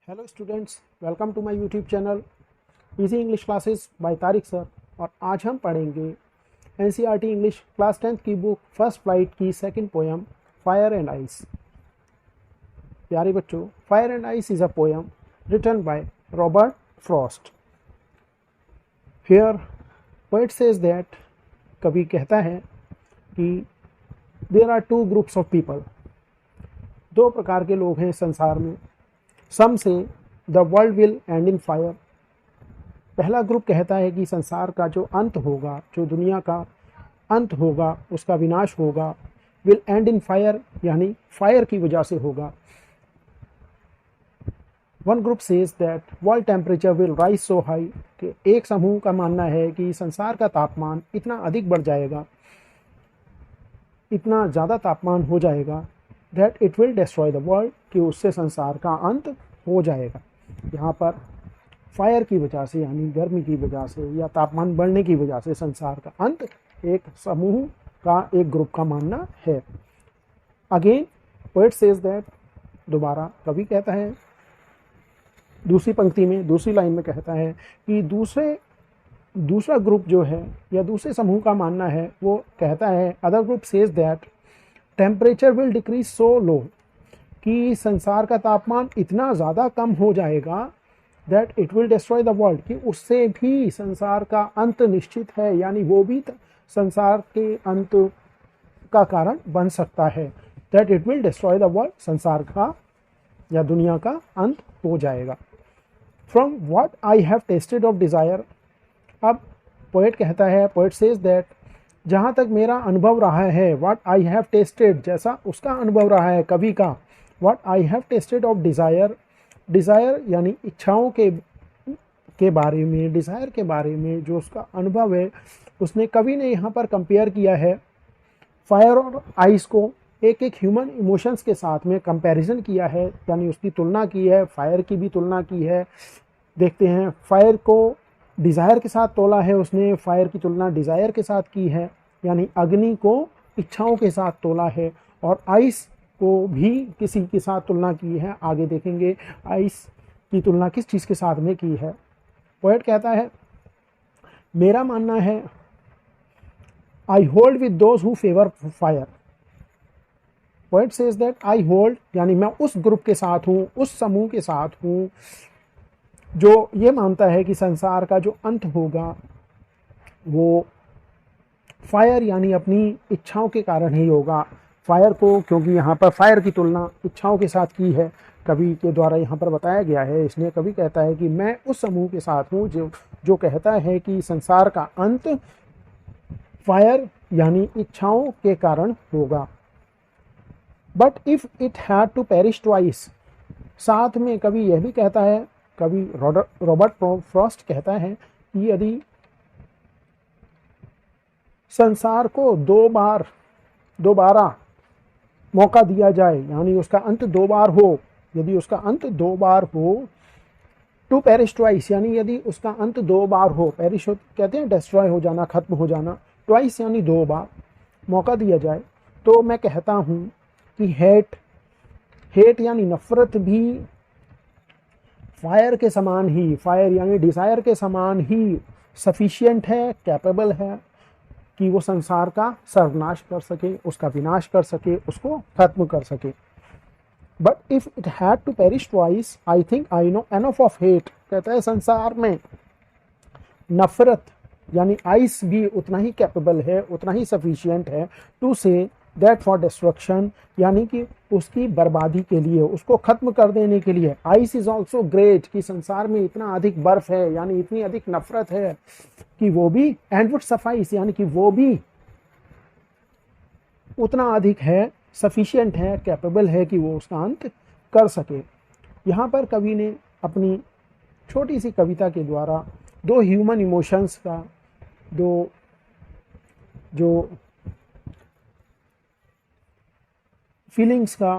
Hello students, welcome to my YouTube channel easy English classes by Tariq sir. और आज हम पढ़ेंगे एनसीईआरटी इंग्लिश क्लास 10th की book first flight की second poem fire and ice. प्यारे बच्चों, fire and ice is a poem written by Robert Frost. Here poet says that, कवि कहता है कि there are two groups of people, दो प्रकार के लोग हैं संसार में। Some say the world will and in fire. पहला ग्रुप कहता है कि संसार का जो अंत होगा, जो दुनिया का अंत होगा, उसका विनाश होगा, विल एंड इन फायर, यानी फायर की वजह से होगा। One group says that world temperature will rise so high, कि एक समूह का मानना है कि संसार का तापमान इतना अधिक बढ़ जाएगा, इतना ज़्यादा तापमान हो जाएगा, that it will destroy the world, कि उससे संसार का अंत हो जाएगा। यहाँ पर फायर की वजह से, यानी गर्मी की वजह से या तापमान बढ़ने की वजह से संसार का अंत एक समूह का, एक ग्रुप का मानना है। अगेन पोएट सेज दैट, दोबारा कवि कहता है, दूसरी पंक्ति में, दूसरी लाइन में कहता है कि दूसरा ग्रुप जो है या दूसरे समूह का मानना है, वो कहता है, other group says that temperature will decrease so low, कि संसार का तापमान इतना ज़्यादा कम हो जाएगा, that it will destroy the world, कि उससे भी संसार का अंत निश्चित है, यानी वो भी संसार के अंत का कारण बन सकता है। That it will destroy the world, संसार का या दुनिया का अंत हो जाएगा। From what I have tested of desire. अब पोएट कहता है, पोएट सेज दैट, जहाँ तक मेरा अनुभव रहा है, व्हाट आई हैव टेस्टेड, जैसा उसका अनुभव रहा है कवि का, what I have tested of desire. Desire यानी इच्छाओं के बारे में, डिज़ायर के बारे में जो उसका अनुभव है, उसने, कवि ने यहाँ पर कंपेयर किया है फायर और आइस को एक एक ह्यूमन इमोशंस के साथ में कंपैरिजन किया है, यानी उसकी तुलना की है, फायर की भी तुलना की है। देखते हैं, फायर को डिज़ायर के साथ तोला है उसने, फायर की तुलना डिज़ायर के साथ की है, यानी अग्नि को इच्छाओं के साथ तोला है, और आइस को भी किसी के साथ तुलना की है। आगे देखेंगे आइस की तुलना किस चीज़ के साथ में की है। पोएट कहता है, मेरा मानना है, I hold with those who favour fire. Poet says that I hold, यानी मैं उस ग्रुप के साथ हूँ, उस समूह के साथ हूँ जो ये मानता है कि संसार का जो अंत होगा वो फायर यानी अपनी इच्छाओं के कारण ही होगा। फायर को, क्योंकि यहाँ पर फायर की तुलना इच्छाओं के साथ की है, कवि के द्वारा यहाँ पर बताया गया है, इसलिए कवि कहता है कि मैं उस समूह के साथ हूँ जो कहता है कि संसार का अंत फायर यानी इच्छाओं के कारण होगा। But if it had to perish twice, साथ में कवि यह भी कहता है, कवि रॉबर्ट फ्रॉस्ट कहता है कि यदि संसार को दोबारा मौका दिया जाए, यानी उसका अंत दो बार हो, यदि उसका अंत दो बार हो, टू पेरिश ट्वाइस, यानी यदि उसका अंत दो बार हो, पेरिश कहते हैं डिस्ट्रॉय हो जाना, खत्म हो जाना, ट्वाइस यानी दो बार मौका दिया जाए, तो मैं कहता हूँ कि हेट यानी नफरत भी फायर के समान ही, फायर यानी डिज़ायर के समान ही सफिशिएंट है, कैपेबल है कि वो संसार का सर्वनाश कर सके, उसका विनाश कर सके, उसको खत्म कर सके। But if it had to perish twice, I think I know enough of hate. कहता है संसार में नफरत यानी आइस भी उतना ही कैपेबल है, उतना ही सफिशिएंट है to say that for destruction, यानी कि उसकी बर्बादी के लिए, उसको खत्म कर देने के लिए। आइस इज ऑल्सो ग्रेट, कि संसार में इतना अधिक बर्फ है, यानी इतनी अधिक नफरत है कि वो भी, एंड वुड सफाइस, यानी कि वो भी उतना अधिक है, सफिशिएंट है, कैपेबल है कि वो उसका अंत कर सके। यहाँ पर कवि ने अपनी छोटी सी कविता के द्वारा दो ह्यूमन इमोशंस का, दो जो फीलिंग्स का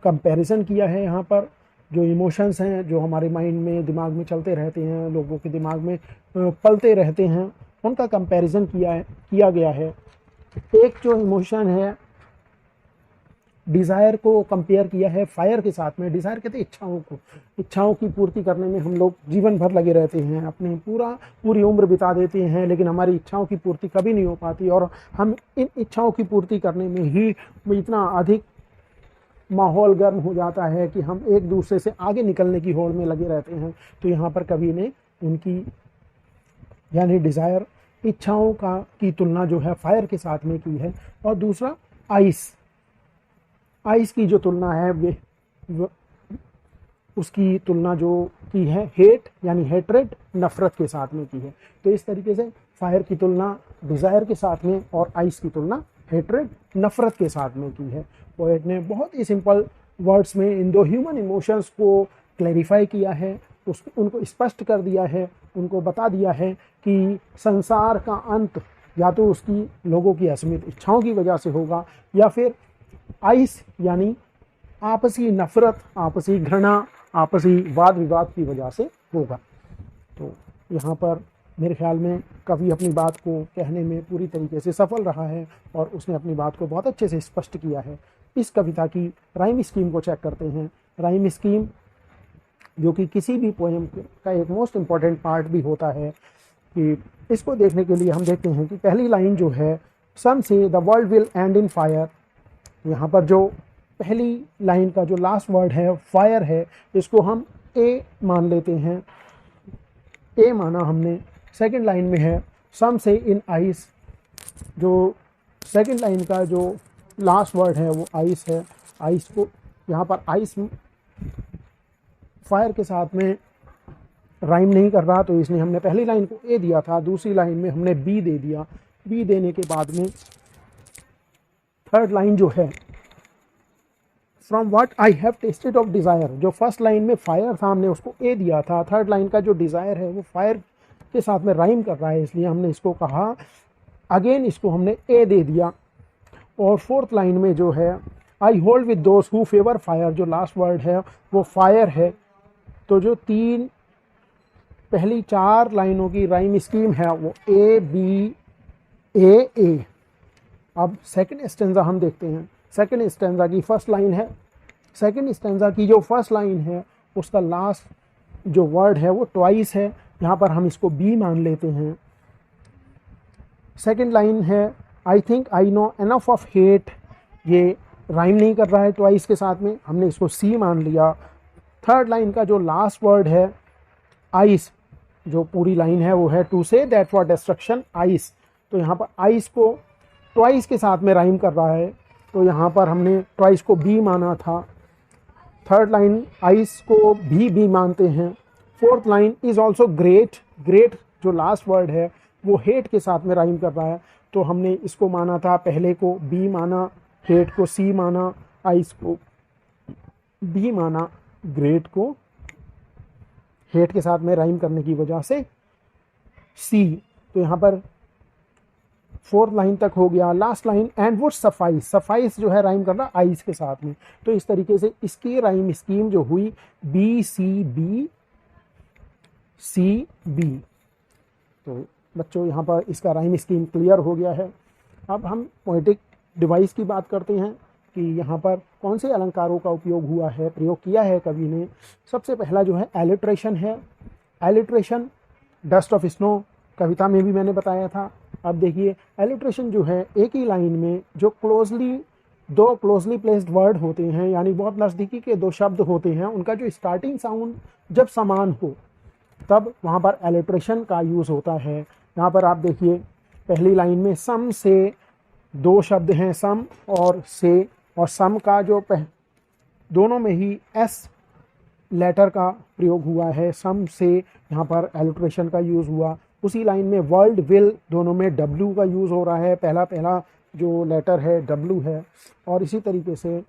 कंपैरिजन किया है। यहाँ पर जो इमोशंस हैं, जो हमारे माइंड में, दिमाग में चलते रहते हैं, लोगों के दिमाग में पलते रहते हैं, उनका कंपैरिजन किया गया है। एक जो इमोशन है डिज़ायर को कंपेयर किया है फायर के साथ में। डिज़ायर कहते हैं इच्छाओं को, इच्छाओं की पूर्ति करने में हम लोग जीवन भर लगे रहते हैं, अपनी पूरी उम्र बिता देते हैं, लेकिन हमारी इच्छाओं की पूर्ति कभी नहीं हो पाती, और हम इन इच्छाओं की पूर्ति करने में ही इतना अधिक माहौल गर्म हो जाता है कि हम एक दूसरे से आगे निकलने की होड़ में लगे रहते हैं। तो यहाँ पर कवि ने उनकी यानी डिज़ायर, इच्छाओं की तुलना जो है फायर के साथ में की है। और दूसरा आइस की जो तुलना है वे उसकी तुलना जो की है हेट यानी हेट्रेड, नफरत के साथ में की है। तो इस तरीके से फायर की तुलना डिज़ायर के साथ में और आइस की तुलना हेट्रेड, नफरत के साथ में की है। पोएट ने बहुत ही सिंपल वर्ड्स में इन दो ह्यूमन इमोशंस को क्लैरिफाई किया है, उनको स्पष्ट कर दिया है, उनको बता दिया है कि संसार का अंत या तो उसकी लोगों की असीमित इच्छाओं की वजह से होगा, या फिर आइस यानी आपसी नफरत, आपसी घृणा, आपसी वाद विवाद की वजह से होगा। तो यहाँ पर मेरे ख्याल में कवि अपनी बात को कहने में पूरी तरीके से सफल रहा है और उसने अपनी बात को बहुत अच्छे से स्पष्ट किया है। इस कविता की राइम स्कीम को चेक करते हैं। राइम स्कीम जो कि किसी भी पोएम का एक मोस्ट इम्पॉर्टेंट पार्ट भी होता है, कि इसको देखने के लिए हम देखते हैं कि पहली लाइन जो है, सम say the world will and in fire. यहाँ पर जो पहली लाइन का जो लास्ट वर्ड है फायर है, इसको हम ए मान लेते हैं, ए माना हमने। सेकंड लाइन में है सम से इन आइस, जो सेकंड लाइन का जो लास्ट वर्ड है वो आइस है। आइस को यहाँ पर आइस फायर के साथ में राइम नहीं कर रहा, तो इसलिए हमने पहली लाइन को ए दिया था, दूसरी लाइन में हमने बी दे दिया। बी देने के बाद में थर्ड लाइन जो है, from what I have tested of desire, जो फर्स्ट लाइन में फायर था हमने उसको ए दिया था, थर्ड लाइन का जो डिज़ायर है वो फायर के साथ में राइम कर रहा है, इसलिए हमने इसको कहा अगेन, इसको हमने ए दे दिया। और फोर्थ लाइन में जो है I hold with those who favour fire, जो लास्ट वर्ड है वो फायर है। तो जो पहली चार लाइनों की राइम स्कीम है वो ए बी ए ए। अब सेकंड स्टेंजा हम देखते हैं। सेकंड स्टेंजा की फर्स्ट लाइन है, सेकंड स्टेंजा की जो फर्स्ट लाइन है उसका लास्ट जो वर्ड है वो ट्वाइस है, यहाँ पर हम इसको बी मान लेते हैं। सेकंड लाइन है आई think I know enough of hate, ये राइम नहीं कर रहा है ट्वाइस के साथ में, हमने इसको सी मान लिया। थर्ड लाइन का जो लास्ट वर्ड है आइस, जो पूरी लाइन है वो है to say that for destruction ice, तो यहाँ पर आइस को ट्वाइस के साथ में राइम कर रहा है, तो यहाँ पर हमने ट्वाइस को बी माना था। थर्ड लाइन आइस को भी मानते हैं। Fourth line is also great, great जो लास्ट वर्ड है वो हेट के साथ में राइम कर रहा है, तो हमने इसको माना था, पहले को बी माना, हेट को सी माना, आइस को बी माना, ग्रेट को हेट के साथ में राइम करने की वजह से सी। तो यहाँ पर फोर्थ लाइन तक हो गया। Last line and would suffice, suffice जो है राइम कर रहा आइस के साथ में, तो इस तरीके से इसकी राइम स्कीम जो हुई B C B C B. तो बच्चों यहाँ पर इसका राइम स्कीम क्लियर हो गया है। अब हम पोएटिक डिवाइस की बात करते हैं कि यहाँ पर कौन से अलंकारों का उपयोग हुआ है, प्रयोग किया है कवि ने। सबसे पहला जो है एलिट्रेशन है। एलिट्रेशन डस्ट ऑफ स्नो कविता में भी मैंने बताया था। अब देखिए एलिट्रेशन जो है एक ही लाइन में जो दो क्लोजली प्लेस्ड वर्ड होते हैं, यानी बहुत नज़दीकी के दो शब्द होते हैं, उनका जो स्टार्टिंग साउंड जब समान हो तब वहाँ पर एलिट्रेशन का यूज़ होता है। यहाँ पर आप देखिए पहली लाइन में सम से दो शब्द हैं, सम और से, और सम का जो दोनों में ही एस लेटर का प्रयोग हुआ है, सम से यहाँ पर एलिट्रेशन का यूज़ हुआ। उसी लाइन में वर्ल्ड विल, दोनों में डब्ल्यू का यूज़ हो रहा है, पहला जो लेटर है डब्ल्यू है। और इसी तरीके से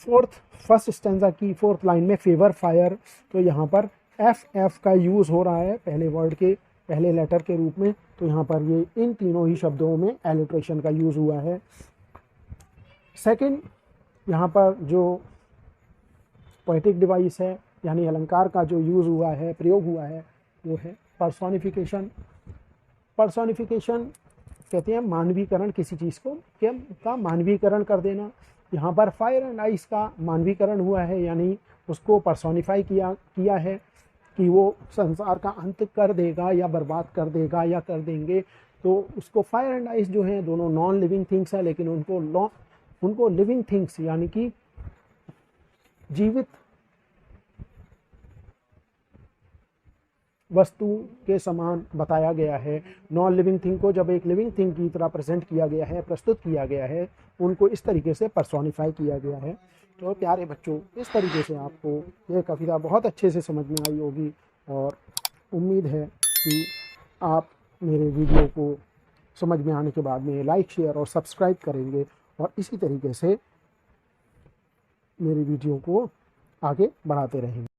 फर्स्ट स्टेंजा की फोर्थ लाइन में फेवर फायर, तो यहाँ पर एफ का यूज़ हो रहा है पहले वर्ड के पहले लेटर के रूप में, तो यहाँ पर ये इन तीनों ही शब्दों में एलिट्रेशन का यूज़ हुआ है। सेकंड यहाँ पर जो पोएटिक डिवाइस है यानी अलंकार का जो यूज़ हुआ है, प्रयोग हुआ है, वो है पर्सोनिफिकेशन। पर्सोनिफिकेशन कहते हैं मानवीकरण, किसी चीज़ को क्या का मानवीकरण कर देना। यहाँ पर फायर एंड आइस का मानवीकरण हुआ है, यानी उसको पर्सोनिफाई किया है कि वो संसार का अंत कर देगा या बर्बाद कर देगा या कर देंगे। तो उसको फायर एंड आइस जो हैं दोनों नॉन लिविंग थिंग्स है, लेकिन उनको लिविंग थिंग्स यानी कि जीवित वस्तु के समान बताया गया है। नॉन लिविंग थिंग को जब एक लिविंग थिंग की तरह प्रेजेंट किया गया है, प्रस्तुत किया गया है, उनको इस तरीके से पर्सोनिफाई किया गया है। तो प्यारे बच्चों, इस तरीके से आपको ये कविता बहुत अच्छे से समझ में आई होगी और उम्मीद है कि आप मेरे वीडियो को समझ में आने के बाद में लाइक, शेयर और सब्सक्राइब करेंगे और इसी तरीके से मेरी वीडियो को आगे बढ़ाते रहेंगे।